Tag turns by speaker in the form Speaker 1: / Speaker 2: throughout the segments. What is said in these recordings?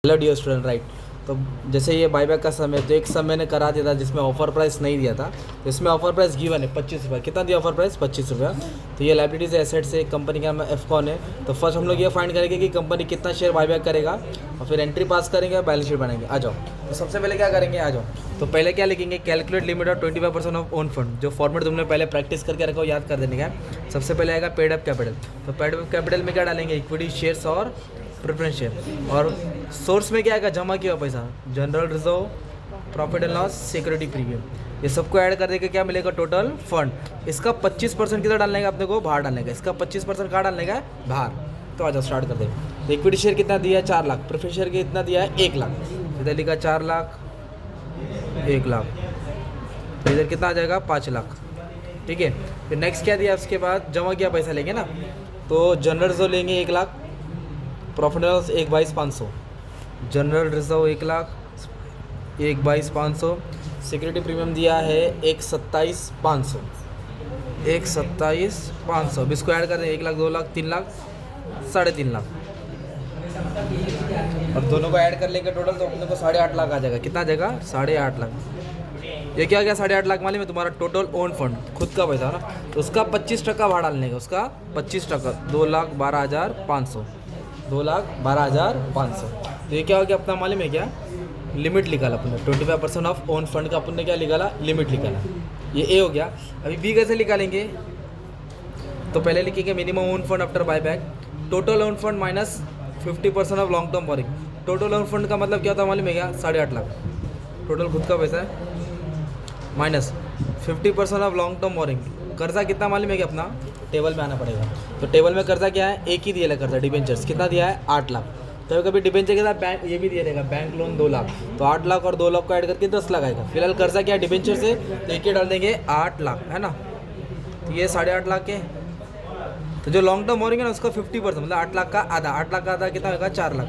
Speaker 1: Hello dear student right. तो जैसे ये बाईबैक का समय, तो एक समय मैंने करा दिया था जिसमें ऑफर प्राइस नहीं दिया था। तो इसमें ऑफर प्राइस गिवन है 25 रुपये। कितना दिया ऑफर प्राइस? 25 रुपया। तो ये लाइबिलिटीज एसेट्स है, कंपनी का नाम एफकॉन है। तो फर्स्ट हम लोग ये फाइंड करेंगे कि कंपनी कितना शेयर बाईबैक करेगा और फिर एंट्री पास करेंगे, बैलेंस शीट बनाएंगे। आ जाओ। तो सबसे पहले क्या करेंगे, आ जाओ। तो पहले क्या लिखेंगे, calculate limit of 25% of own fund. जो फॉर्मेट तुमने पहले प्रैक्टिस करके रखो, याद कर देने का। सबसे पहले आएगा पेड अप कैपिटल। तो पेड अप कैपिटल में क्या डालेंगे, इक्विटी शेयर्स और प्रेफरेंस शेयर। और सोर्स में क्या आएगा, जमा किया हुआ पैसा, general reserve, profit and loss, security premium. ये सबको ऐड कर देके क्या मिलेगा, टोटल फंड। इसका 25% किधर डालने का अपने को, बाहर डालने का। इसका 25% कहाँ डालने का है, बाहर। तो आ जाओ स्टार्ट कर दे। तो इक्विटी शेयर कितना दिया है, 4 लाख। प्रेफरेंस शेयर कितना दिया है, 1 लाख। इधर लिखा 4 लाख, 1 लाख। तो इधर कितना आ जाएगा, 5 लाख। ठीक है। फिर नेक्स्ट क्या दिया, उसके बाद जमा किया पैसा लेंगे ना। तो जनरल रिजर्व लेंगे 1 lakh, profit and loss 1/22,500। General reserve 1 lakh, 1/22,500। Security premium दिया है 1,27,500, 1,27,500। अब इसको ऐड कर दें, 1 लाख, 2 लाख, 3 लाख, 3.5 लाख। अब दोनों को ऐड कर लेंगे टोटल, तो अपने को 8.5 लाख आ जाएगा। कितना आ जाएगा, 8.5 लाख। ये क्या गया, 8.5 लाख मालूम है तुम्हारा टोटल ओन फंड, खुद का पैसा ना। तो उसका 25% भाड़ा डालने का, उसका 25%, 2,12,500, 2,12,500। तो ये क्या हो गया अपना, मालूम है क्या, लिमिट निकाला अपने। 25% ऑफ ओन फंड का अपन ने क्या निकाला, लिमिट निकाला। ये ए हो गया। अभी बी कैसे निकालेंगे, तो पहले लिखेंगे minimum own fund after buyback, total own fund minus 50% of long term borrowing. Total own fund का मतलब क्या होता है मालूम है क्या, 8.5 लाख टोटल खुद का पैसा है, minus 50% of long term borrowing. कर्जा कितना मालूम है कि अपना, टेबल में आना पड़ेगा। तो टेबल में कर्जा क्या है, एक ही दिया है कर्जा, डिबेंचर्स। कितना दिया है, 8 लाख। तो कभी डिबेंचर के साथ बैंक ये भी दिया रहेगा, बैंक लोन 2 लाख। तो 8 लाख और 2 लाख को ऐड करके 10 लाख आएगा। फिलहाल कर्जा क्या है, डिबेंचर से, तो एक ही डाल देंगे 8 लाख, है ना। तो ये 8.5 लाख के। तो जो लॉन्ग टर्म बोरिंग है ना, उसका 50%, मतलब 8 लाख का आधा। 8 लाख का आधा कितना होगा, 4 लाख।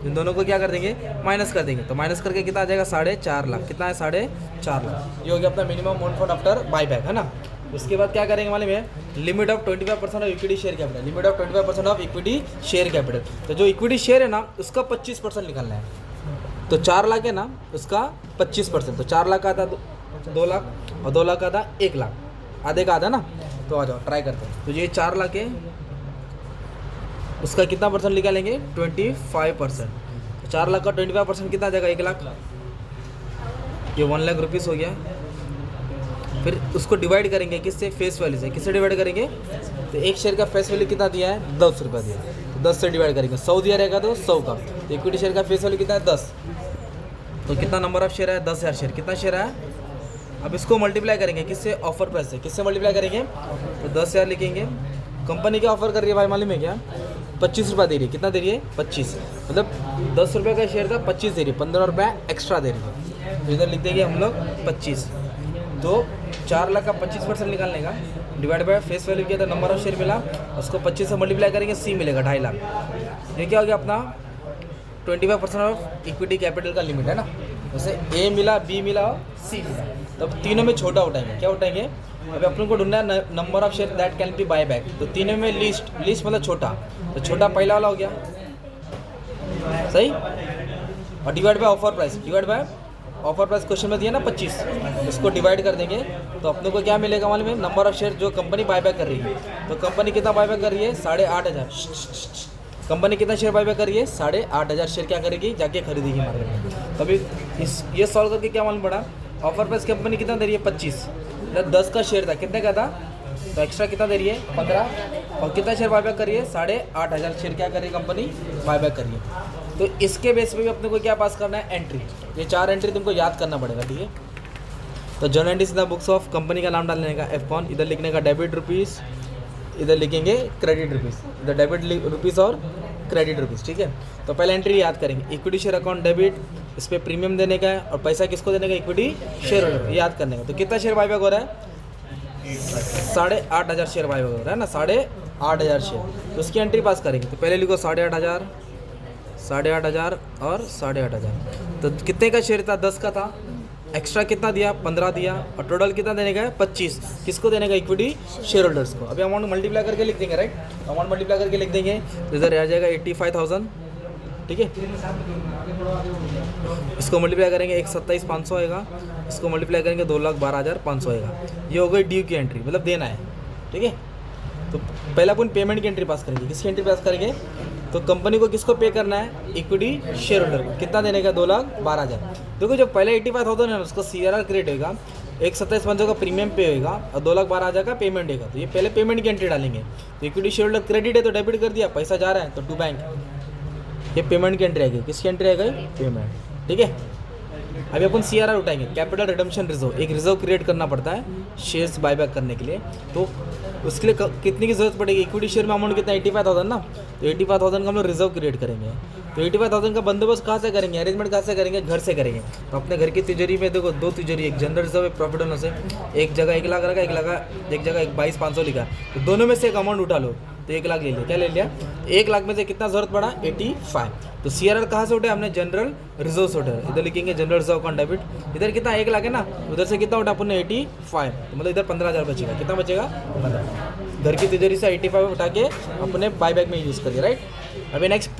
Speaker 1: इन दोनों को क्या कर देंगे, माइनस कर देंगे। तो माइनस करके कितना आ जाएगा, 4.5 लाख। कितना है, 4.5 लाख। ये हो गया अपना minimum own fund after buyback, है ना। उसके बाद क्या करेंगे मालूम है, limit of 25% of equity share capital. Limit of 25% of equity share capital. तो जो इक्विटी शेयर है ना, उसका 25% निकालना है। तो 4 लाख है ना, उसका 25%। तो 4 लाख का आधा 2 लाख, और 2 लाख का आधा 1 लाख, आधे का आधा ना। तो आ जाओ ट्राई करते हैं। तो ये 4 लाख है, उसका कितना परसेंट निकालेंगे, 25%। तो 4 लाख का 25% कितना आ जाएगा, 1 लाख। ये 1 लाख रुपीज़ हो गया। फिर उसको डिवाइड करेंगे किससे, फेस वैल्यू से। किससे डिवाइड करेंगे, तो एक शेयर का फेस वैल्यू कितना दिया है, 10 रुपये दिया है। तो 10 से डिवाइड करेंगे, 100 दिया रहेगा तो 100 का। तो इक्विटी शेयर का फेस वैल्यू कितना है, 10। तो कितना नंबर ऑफ शेयर है, 10,000 शेयर। कितना शेयर है, अब इसको मल्टीप्लाई करेंगे किससे, ऑफर प्राइस से। किससे मल्टीप्लाई करेंगे, तो 10,000 लिखेंगे। कंपनी क्या ऑफर कर रही है भाई मालूम है क्या, 25 रुपये दे रही है। कितना दे रही है, 25। मतलब 10 रुपये का शेयर था, 25 दे रही है, 15 रुपये एक्स्ट्रा दे रही है। तो इधर लिख देंगे हम लोग 25। तो 4 लाख का 25% निकालने का, डिवाइड बाय फेस वैल्यू किया था, नंबर ऑफ शेयर मिला, उसको 25 से मल्टीप्लाई करेंगे, सी मिलेगा 2.5 लाख। ये क्या हो गया अपना, 25% ऑफ इक्विटी कैपिटल का लिमिट, है ना। जैसे ए मिला, बी मिला, सी मिला। तब तीनों में छोटा उठाएंगे। क्या उठाएंगे, अभी अपने को ढूंढना है number of share that can be buy back. तो तीनों में लिस्ट मतलब छोटा। तो छोटा पहला वाला हो गया, सही। और divide by offer price, divide by offer price question में दिया ना 25, इसको डिवाइड कर देंगे। तो अपने को क्या मिलेगा मालूम है, नंबर ऑफ शेयर जो कंपनी बायबैक कर रही है। तो कंपनी कितना बायबैक कर रही है, 8,500। कंपनी कितना शेयर बायबैक कर रही है, 8,500 शेयर क्या करेगी, जाके खरीदेगी मार्केट में। तभी ये सॉल्व करके क्या मालूम पड़ा, ऑफर प्राइस कंपनी कितना दे रही है, 25। 10 का शेयर था, कितने का था, तो एक्स्ट्रा कितना दे रही है, 15। और कितना शेयर बायबैक कर रही है, 8,500 शेयर क्या कर रही है कंपनी, बायबैक कर रही है। तो इसके बेस पे भी अपने को क्या पास करना है, एंट्री। ये 4 एंट्री तुमको याद करना पड़ेगा, ठीक है। तो journal entries in the books of, company का नाम डालने का एफकॉन, इधर लिखने का डेबिट रुपीज़, इधर लिखेंगे क्रेडिट रुपीज़, इधर डेबिट रुपीज़ और क्रेडिट रुपीज़, ठीक है। तो पहले एंट्री याद करेंगे, इक्विटी शेयर अकाउंट डेबिट, इस पर प्रीमियम देने का है, और पैसा किसको देने का, इक्विटी शेयर होल्डर, याद करने का। तो कितना शेयर बायबैक हो रहा है, 8,500 शेयर बायबैक हो रहा है ना, 8,500 शेयर। तो उसकी एंट्री पास करेंगे। तो पहले लिखो 8,500, 8,500 और 8,500। तो कितने का शेयर था, 10 का था, एक्स्ट्रा कितना दिया, 15 दिया, और टोटल कितना देने का है, 25। किसको देने का, इक्विटी शेयर होल्डर्स को। अभी अमाउंट मल्टीप्लाई करके लिख देंगे, राइट। अमाउंट मल्टीप्लाई करके लिख देंगे, तो इधर आ जाएगा 85,000 ठीक है। इसको मल्टीप्लाई करेंगे 1,27,500 आएगा, इसको मल्टीप्लाई करेंगे 2,12,500 आएगा। ये हो गई ड्यू की एंट्री, मतलब देना है, ठीक है। तो पहले अपन पेमेंट की एंट्री पास करेंगे। किसकी एंट्री पास करेंगे? तो कंपनी को किसको पे करना है? इक्विटी शेयर होल्डर को। कितना देने का? 2,12,000। देखो जो पहले 85,000 है उसको CRR क्रिएट होगा, 1,27,500 का प्रीमियम पे होगा और 2,12,000 का पेमेंट होगा। तो ये पहले पेमेंट की एंट्री डालेंगे। तो इक्विटी शेयर होल्डर क्रेडिट है तो डेबिट कर दिया, पैसा जा रहा है तो टू बैंक, ये पेमेंट की एंट्री आ गई। किसकी एंट्री आ गई? पेमेंट, ठीक है। अभी अपन CRR उठाएंगे, कैपिटल रिडम्पशन रिजर्व। एक रिजर्व क्रिएट करना पड़ता है शेयर्स बायबैक करने के लिए। तो उसके लिए कितनी की जरूरत पड़ेगी? इक्विटी शेयर में अमाउंट कितना? 85,000 ना। तो 85,000 का हम लोग रिजर्व क्रिएट करेंगे। तो 85,000 का बंदोबस्त कहाँ से करेंगे? अरेंजमेंट कहाँ से करेंगे? घर से करेंगे। तो अपने घर की तिजोरी में देखो 2 तिजोरी, एक जनरल रिजर्व, एक प्रॉफिट एंड लॉस है। एक जगह 1 लाख रखा, एक जगह 22,500 लिखा। तो दोनों में से एक अमाउंट उठा लो। तो 1 लाख ले लिया। क्या ले लिया? 1 लाख में से कितना जरूरत पड़ा? 85। तो CRR कहाँ से उठे? हमने जनरल रिजर्व से उठे। इधर लिखेंगे जनरल रिजर्व अकाउंट डेबिट। इधर कितना? 1 लाख है ना, उधर से कितना उठा अपन ने? 85। तो मतलब इधर 15,000 बचेगा। कितना बचेगा? 15। घर की तिजोरी से 85 उठा के अपने बायबैक में यूज़ करिए, राइट। अभी नेक्स्ट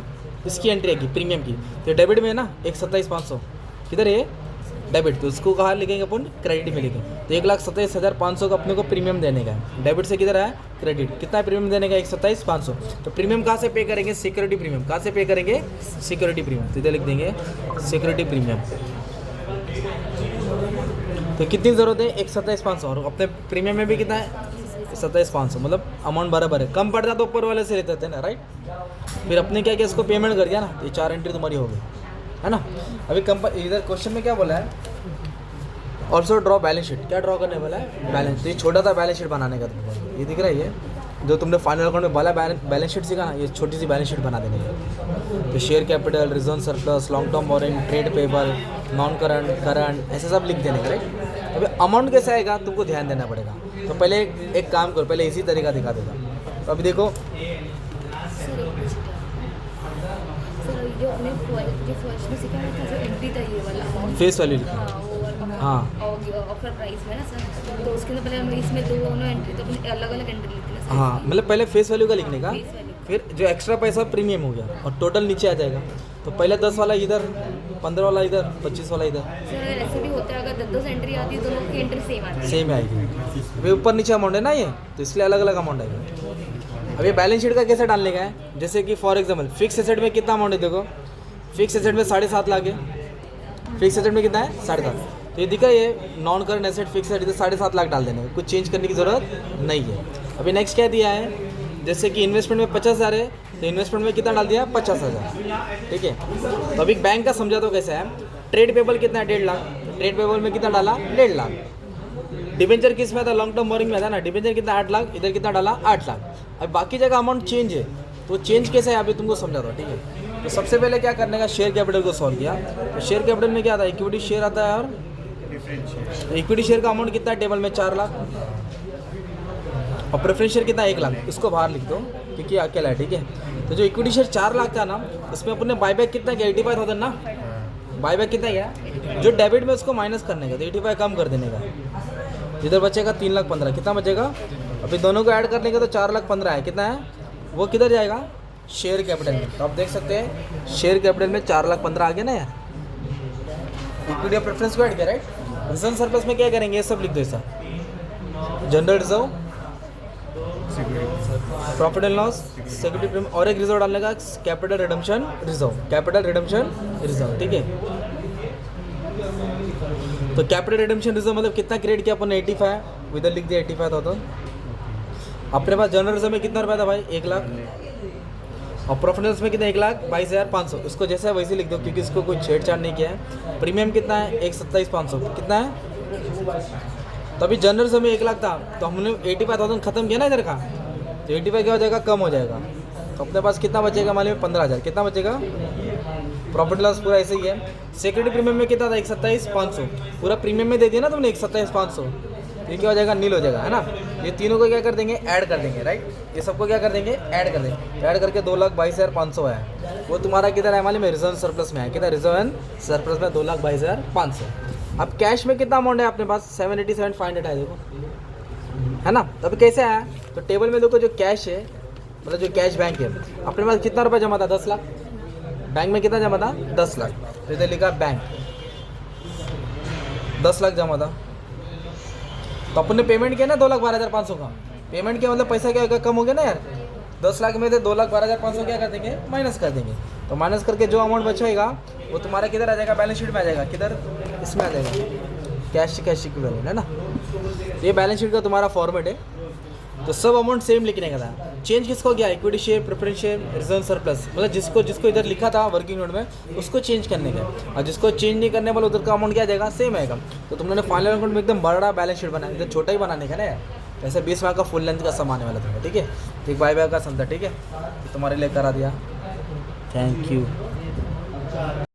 Speaker 1: इसकी एंट्री आएगी प्रीमियम की। तो डेबिट में है ना 1,27,500, किधर है? डेबिट। तो उसको कहाँ लिखेंगे अपन? क्रेडिट में लिखेंगे। तो 1,27,500 का अपने को प्रीमियम देने का है। डेबिट से किधर है? क्रेडिट। कितना प्रीमियम देने का? 1,27,500। तो प्रीमियम कहाँ से पे करेंगे? Security premium. कहाँ से पे करेंगे? Security premium. तो इधर लिख देंगे सिक्योरिटी प्रीमियम। तो कितनी ज़रूरत है? 1,27,500। और अपने प्रीमियम में भी कितना है? 27,500। मतलब अमाउंट बराबर है। कम पड़ता तो ऊपर वाले से लेते थे ना, राइट। फिर अपने क्या किया? इसको पेमेंट कर दिया ना। ये 4 एंट्री तुम्हारी हो गई, है ना। अभी कंपनी इधर क्वेश्चन में क्या बोला है? Also draw balance sheet. क्या ड्रॉ करने वाला है? बैलेंस। तो ये छोटा सा बैलेंस शीट बनाने का तुमको, ये दिख रहा है, ये जो तुमने फाइनल अकाउंट में वाला बैलेंस शीट सीखा ना, ये छोटी सी बैलेंस शीट बना देने का। तो share capital, reserve surplus, long term borrowing, trade payable, non current ऐसे सब लिख देने का, राइट। अभी अमाउंट कैसे आएगा तुमको ध्यान देना पड़ेगा। तो पहले एक काम करो, पहले इसी तरीका दिखा देगा। तो अभी देखो
Speaker 2: जो हमने जो फर्स्ट में सीखा था जो एंट्री था ये वाला अमाउंट,
Speaker 1: फेस वैल्यू लिखना। हाँ
Speaker 2: ऑफर प्राइस में ना सर, तो उसके अंदर पहले हम इसमें दोनों एंट्री तो अपने अलग अलग एंट्री लिखते हैं।
Speaker 1: हाँ, मतलब पहले फेस वैल्यू का लिखने का,
Speaker 2: फेस वैल्यू।
Speaker 1: फिर जो एक्स्ट्रा पैसा प्रीमियम हो गया और टोटल नीचे आ जाएगा। तो पहले 10 वाला इधर, 15 वाला इधर, 25 वाला इधर।
Speaker 2: सर अगर ऐसे भी होता है, अगर 10 एंट्री आती है दोनों की एंट्री सेम आती है।
Speaker 1: सेम आएगी। अभी ऊपर नीचे अमाउंट है ना ये, तो इसलिए अलग अलग अमाउंट आएगा। अभी बैलेंस शीट का कैसे डालने का है? जैसे कि फॉर एग्जाम्पल फिक्स एसेट में कितना अमाउंट है? देखो फिक्स एसेट में 7.5 लाख है। फिक्स एसेट में कितना है? 7.5। तो ये दिखा, ये non current asset fix asset, इधर 7.5 लाख डाल देने में, कुछ चेंज करने की ज़रूरत नहीं है। अभी नेक्स्ट क्या दिया है? जैसे कि इन्वेस्टमेंट में 50,000 है, तो इन्वेस्टमेंट में कितना डाल दिया? 50,000, ठीक है। तो अभी बैंक का समझा तो कैसे है? ट्रेड पेबल कितना है? 1.5 लाख। ट्रेड पेबल में कितना डाला? 1.5 लाख। डिबेंचर किस में था? लॉन्ग टर्म बोरिंग में था ना। डिबेंचर कितना? 8 लाख। इधर कितना डाला? 8 लाख। अब बाकी जगह अमाउंट चेंज है, तो चेंज कैसे है अभी तुमको समझा दो, ठीक है। तो सबसे पहले क्या करने का? शेयर कैपिटल को सॉल्व किया। तो शेयर कैपिटल में क्या आता है? इक्विटी शेयर आता है, और इक्विटी शेयर का अमाउंट कितना है टेबल में? 4 लाख। और प्रेफरेंस शेयर कितना? 1 लाख। इसको बाहर लिख दो क्योंकि अकेला है, ठीक है। तो जो इक्विटी शेयर 4 लाख का ना, उसमें अपन ने बायबैक कितना किया? 85,000 ना। बायबैक कितना किया? जो डेबिट में उसको माइनस करने का, तो 85 कम कर देने का। इधर बचेगा 3,15,000। कितना बचेगा? अभी दोनों को ऐड करने का तो 4,15,000 है। कितना है वो? किधर जाएगा? शेयर कैपिटल में। तो आप देख सकते हैं शेयर कैपिटल में 4,15,000 आ गया ना यार। इक्विटी और प्रेफरेंस को ऐड किया, राइट। रिजर्व सरप्लस में क्या करेंगे? ये सब लिख दो ऐसा। General reserve, profit and loss, security premium, और एक रिजर्व डालने का capital redemption reserve. Capital redemption reserve, ठीक है। तो कैपिटल रिडम्पशन रिजर्व मतलब कितना क्रिएट किया अपन ने? 85। इधर लिख दिया 85,000। अपने पास जनरल रिजर्व में कितना रुपया था भाई? 1 लाख। और प्रॉफिट एंड लॉस में कितना? 1,22,500। इसको जैसे है वैसे लिख दो क्योंकि इसको कोई छेड़छाड़ नहीं किया है। प्रीमियम कितना है? 1,27,500। कितना है? तो अभी जनरल रिजर्व में 1 लाख था, तो हमने 85,000 खत्म किया ना इधर का। तो 85 क्या हो जाएगा? कम हो जाएगा। तो अपने पास कितना बचेगा? मान लीजिए 15,000। कितना बचेगा? प्रॉफिट लॉस पूरा ऐसे ही है। सिक्योरिटी प्रीमियम में कितना था? 1,27,500। पूरा प्रीमियम में दे दिया ना तुमने 1,27,500। ये क्या हो जाएगा? नील हो जाएगा, है ना। ये तीनों को क्या कर देंगे? ऐड कर देंगे, राइट। ये सबको क्या कर देंगे? ऐड कर देंगे। तो ऐड करके 2,22,500 है। वो तुम्हारा किधर है? मान लीजिए रिजर्व सरप्लस में है। किधर? रिजर्व एंड सरप्लस में 2,22,500। अब कैश में कितना अमाउंट है अपने पास? 787,500 है, देखो, है ना। तब कैसे आया? तो टेबल में देखो जो कैश है, मतलब जो कैश बैंक है, अपने पास कितना रुपया जमा था? 10 लाख। बैंक में कितना जमा था 10 लाख, तो इधर लिखा बैंक 10 लाख जमा था। तो अपन ने पेमेंट किया ना 2,12,500 का, पेमेंट किया मतलब पैसा क्या होगा, कम हो गया ना यार। 10 लाख में से 2,12,500 क्या कर देंगे, माइनस कर देंगे। तो माइनस करके जो अमाउंट बचेगा वो तुम्हारा किधर आ जाएगा, बैलेंस शीट में आ जाएगा। किधर, इसमें आ जाएगा, कैश इक्विवेलेंट है ना। ये बैलेंस शीट का तुम्हारा फॉर्मेट है। तो सब अमाउंट सेम लिखने का था। चेंज किसको गया, equity share, preference share, reserve surplus, मतलब जिसको इधर लिखा था वर्किंग नोट में उसको चेंज करने का। और जिसको चेंज नहीं करने वाला उधर का अमाउंट क्या जाएगा, सेम आएगा। तो तुमने फाइनल अकाउंट में एकदम बड़ा बैलेंस शीट बनाया, इधर छोटा ही बनाने का ना यार। ऐसे 20 मार्क का फुल लेंथ का सम आने वाला था, ठीक है। तो एक बाय का सम था, ठीक है, तुम्हारे लिए करा दिया। Thank you.